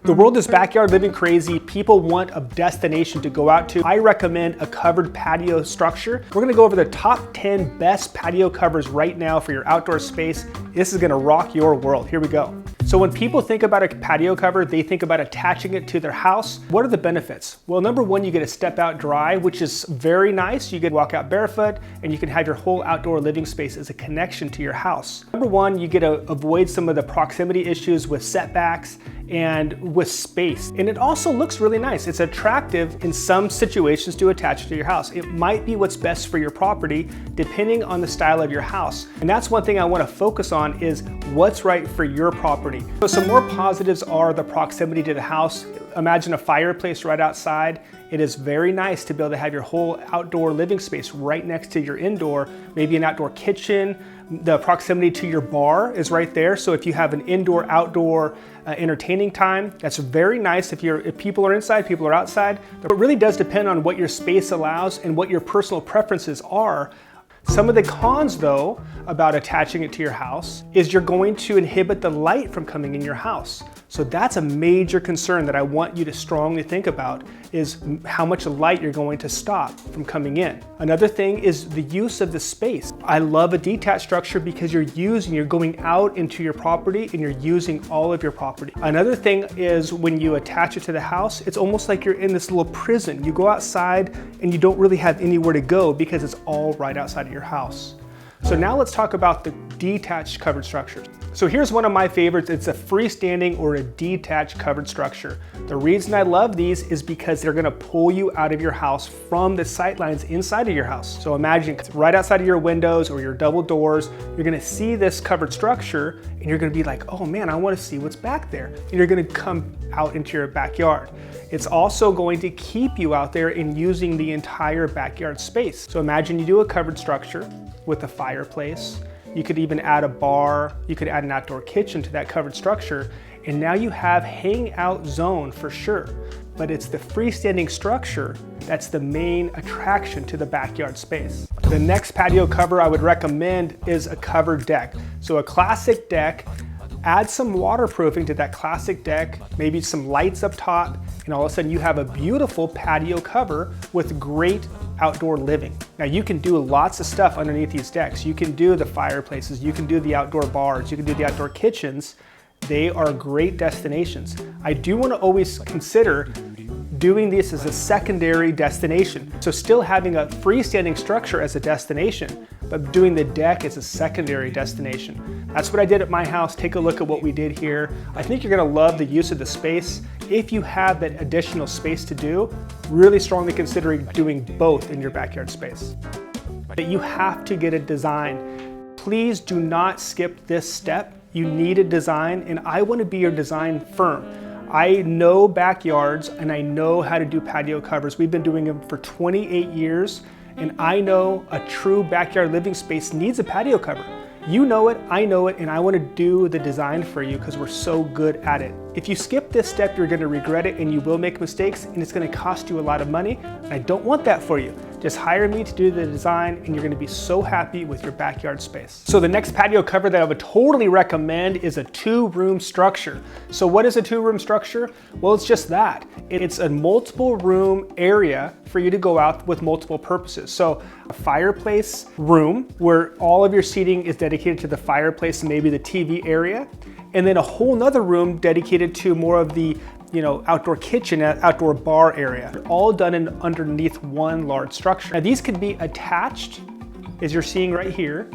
The world is backyard living crazy. People want a destination to go out to. I recommend a covered patio structure. We're gonna go over the top 10 best patio covers right now for your outdoor space. This is gonna rock your world. Here we go. So when people think about a patio cover, they think about attaching it to their house. What are the benefits? Well, number one, you get to step out dry, which is very nice. You can walk out barefoot and you can have your whole outdoor living space as a connection to your house. Number one, you get to avoid some of the proximity issues with setbacks and with space. And it also looks really nice. It's attractive in some situations to attach to your house. It might be what's best for your property depending on the style of your house. And that's one thing I want to focus on is what's right for your property. So some more positives are the proximity to the house. Imagine a fireplace right outside. It is very nice to be able to have your whole outdoor living space right next to your indoor, maybe an outdoor kitchen. The proximity to your bar is right there. So if you have an indoor-outdoor entertaining time, that's very nice if people are inside, people are outside. But it really does depend on what your space allows and what your personal preferences are. Some of the cons though about attaching it to your house is you're going to inhibit the light from coming in your house. So that's a major concern that I want you to strongly think about is how much light you're going to stop from coming in. Another thing is the use of the space. I love a detached structure because you're going out into your property and you're using all of your property. Another thing is when you attach it to the house, it's almost like you're in this little prison. You go outside and you don't really have anywhere to go because it's all right outside of your house. So now let's talk about the detached covered structures. So here's one of my favorites. It's a freestanding or a detached covered structure. The reason I love these is because they're gonna pull you out of your house from the sight lines inside of your house. So imagine it's right outside of your windows or your double doors, you're gonna see this covered structure and you're gonna be like, oh man, I wanna see what's back there. And you're gonna come out into your backyard. It's also going to keep you out there in using the entire backyard space. So imagine you do a covered structure with a fireplace. You could even add a bar, you could add an outdoor kitchen to that covered structure, and now you have hangout zone for sure. But it's the freestanding structure that's the main attraction to the backyard space. The next patio cover I would recommend is a covered deck. So a classic deck, add some waterproofing to that classic deck, maybe some lights up top, and all of a sudden you have a beautiful patio cover with great outdoor living. Now you can do lots of stuff underneath these decks. You can do the fireplaces, you can do the outdoor bars, you can do the outdoor kitchens. They are great destinations. I do want to always consider doing this as a secondary destination. So still having a freestanding structure as a destination, but doing the deck as a secondary destination. That's what I did at my house. Take a look at what we did here. I think you're gonna love the use of the space. If you have that additional space to do, really strongly considering doing both in your backyard space. But you have to get a design. Please do not skip this step. You need a design, and I wanna be your design firm. I know backyards and I know how to do patio covers. We've been doing them for 28 years, and I know a true backyard living space needs a patio cover. You know it, I know it, and I want to do the design for you because we're so good at it. If you skip this step, you're going to regret it and you will make mistakes, and it's going to cost you a lot of money, and I don't want that for you. Just hire me to do the design and you're going to be so happy with your backyard space. So the next patio cover that I would totally recommend is a 2-room structure. So what is a 2-room structure? Well, it's just that. It's a multiple room area for you to go out with multiple purposes. So a fireplace room where all of your seating is dedicated to the fireplace and maybe the TV area. And then a whole nother room dedicated to more of the outdoor kitchen, outdoor bar area, all done underneath one large structure. Now these could be attached, as you're seeing right here,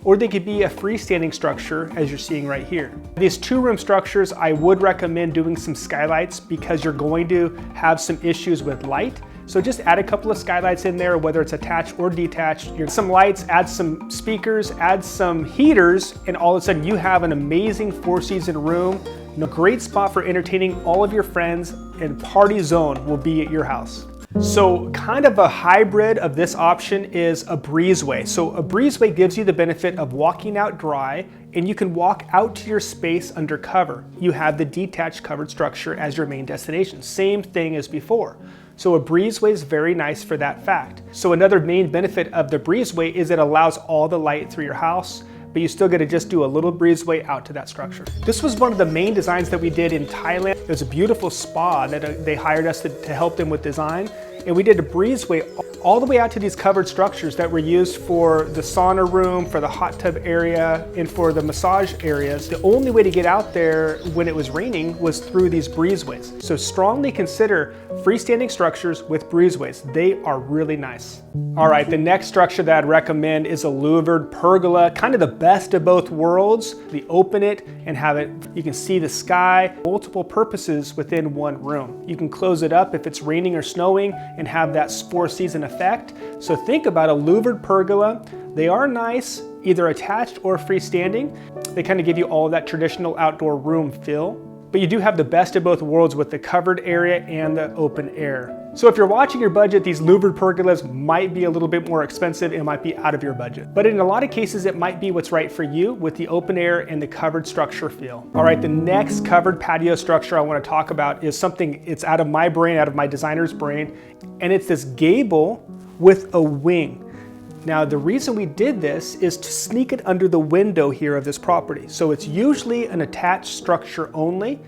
or they could be a freestanding structure, as you're seeing right here. These 2-room structures, I would recommend doing some skylights because you're going to have some issues with light. So just add a couple of skylights in there, whether it's attached or detached. Some lights, add some speakers, add some heaters, and all of a sudden you have an amazing 4-season room. A great spot for entertaining all of your friends, and party zone will be at your house. So kind of a hybrid of this option is a breezeway. So a breezeway gives you the benefit of walking out dry, and you can walk out to your space under cover. You have the detached covered structure as your main destination. Same thing as before. So a breezeway is very nice for that fact. So another main benefit of the breezeway is it allows all the light through your house, but you still got to just do a little breezeway out to that structure. This was one of the main designs that we did in Thailand. It was a beautiful spa that they hired us to help them with design. And we did a breezeway all the way out to these covered structures that were used for the sauna room, for the hot tub area, and for the massage areas. The only way to get out there when it was raining was through these breezeways. So strongly consider freestanding structures with breezeways. They are really nice. All right, the next structure that I'd recommend is a louvered pergola, kind of the best of both worlds. We open it and have it, you can see the sky, multiple purposes within one room. You can close it up if it's raining or snowing and have that four-season effect. So think about a louvered pergola. They are nice, either attached or freestanding. They kind of give you all of that traditional outdoor room feel, but you do have the best of both worlds with the covered area and the open air. So if you're watching your budget, these louvered pergolas might be a little bit more expensive. It might be out of your budget. But in a lot of cases, it might be what's right for you with the open air and the covered structure feel. All right, the next covered patio structure I want to talk about is something, it's out of my brain, out of my designer's brain, and it's this gable with a wing. Now, the reason we did this is to sneak it under the window here of this property. So it's usually an attached structure only,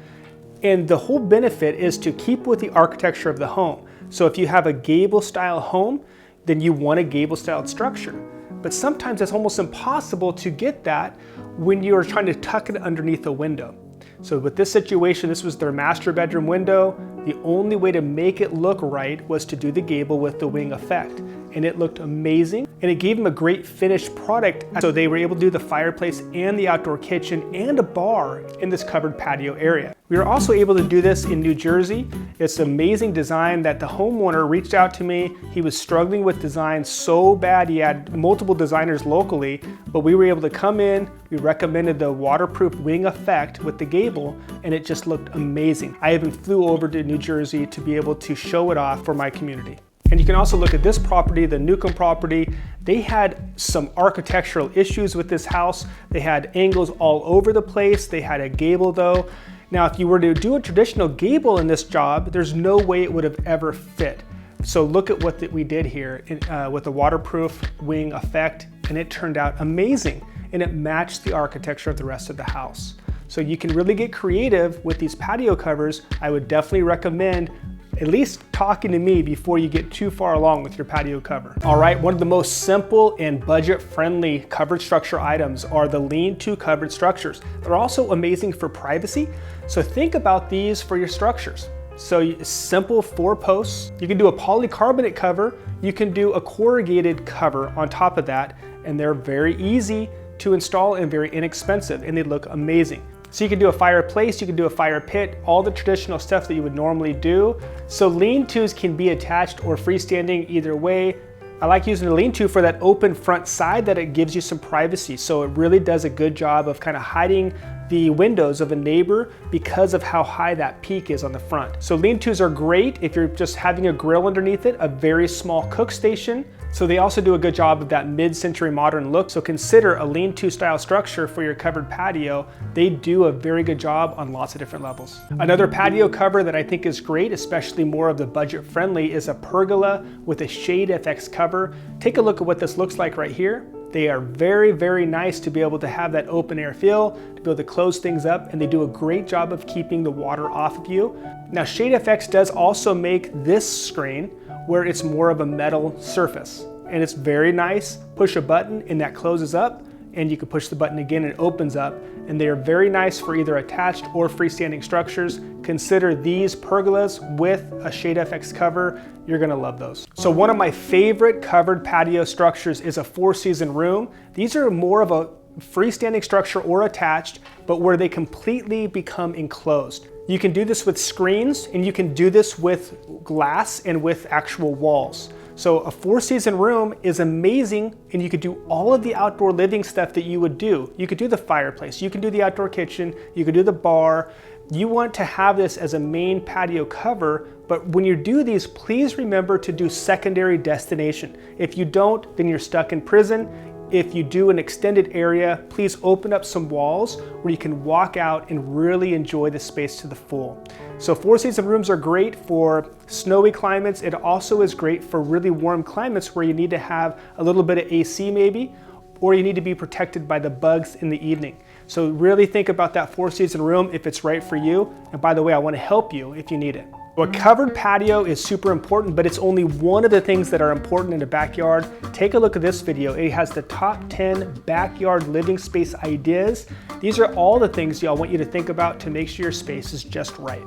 and the whole benefit is to keep with the architecture of the home. So if you have a gable style home, then you want a gable styled structure. But sometimes it's almost impossible to get that when you're trying to tuck it underneath a window. So with this situation, this was their master bedroom window. The only way to make it look right was to do the gable with the wing effect. And it looked amazing, and it gave them a great finished product. So they were able to do the fireplace and the outdoor kitchen and a bar in this covered patio area. We were also able to do this in New Jersey. It's an amazing design that the homeowner reached out to me. He was struggling with design so bad. He had multiple designers locally, but we were able to come in. We recommended the waterproof wing effect with the gable, and it just looked amazing. I even flew over to New Jersey to be able to show it off for my community. And you can also look at this property, the Newcomb property. They had some architectural issues with this house. They had angles all over the place. They had a gable though. Now, if you were to do a traditional gable in this job, there's no way it would have ever fit. So look at what we did here with the waterproof wing effect, and it turned out amazing. And it matched the architecture of the rest of the house. So you can really get creative with these patio covers. I would definitely recommend at least talking to me before you get too far along with your patio cover. All right, one of the most simple and budget-friendly covered structure items are the lean-to covered structures. They're also amazing for privacy, so think about these for your structures. So simple 4 posts. You can do a polycarbonate cover. You can do a corrugated cover on top of that, and they're very easy to install and very inexpensive, and they look amazing. So you can do a fireplace, you can do a fire pit, all the traditional stuff that you would normally do. So lean-tos can be attached or freestanding either way. I like using a lean-to for that open front side that it gives you some privacy. So it really does a good job of kind of hiding the windows of a neighbor because of how high that peak is on the front. So lean-tos are great if you're just having a grill underneath it, a very small cook station. So they also do a good job of that mid-century modern look. So consider a lean-to style structure for your covered patio. They do a very good job on lots of different levels. Another patio cover that I think is great, especially more of the budget friendly, is a pergola with a shade FX cover. Take a look at what this looks like right here. They are very, very nice to be able to have that open air feel, to be able to close things up, and they do a great job of keeping the water off of you. Now, Shade FX does also make this screen where it's more of a metal surface, and it's very nice. Push a button and that closes up, and you can push the button again and it opens up, and they are very nice for either attached or freestanding structures. Consider these pergolas with a Shade FX cover. You're gonna love those. So one of my favorite covered patio structures is a 4-season room. These are more of a freestanding structure or attached, but where they completely become enclosed. You can do this with screens, and you can do this with glass and with actual walls. So a 4-season room is amazing, and you could do all of the outdoor living stuff that you would do. You could do the fireplace, you can do the outdoor kitchen, you could do the bar. You want to have this as a main patio cover, but when you do these, please remember to do secondary destination. If you don't, then you're stuck in prison. If you do an extended area, please open up some walls where you can walk out and really enjoy the space to the full. So 4-season rooms are great for snowy climates. It also is great for really warm climates where you need to have a little bit of AC maybe, or you need to be protected by the bugs in the evening. So really think about that 4-season room if it's right for you. And by the way, I want to help you if you need it. So a covered patio is super important, but it's only one of the things that are important in a backyard. Take a look at this video. It has the top 10 backyard living space ideas. These are all the things y'all want you to think about to make sure your space is just right.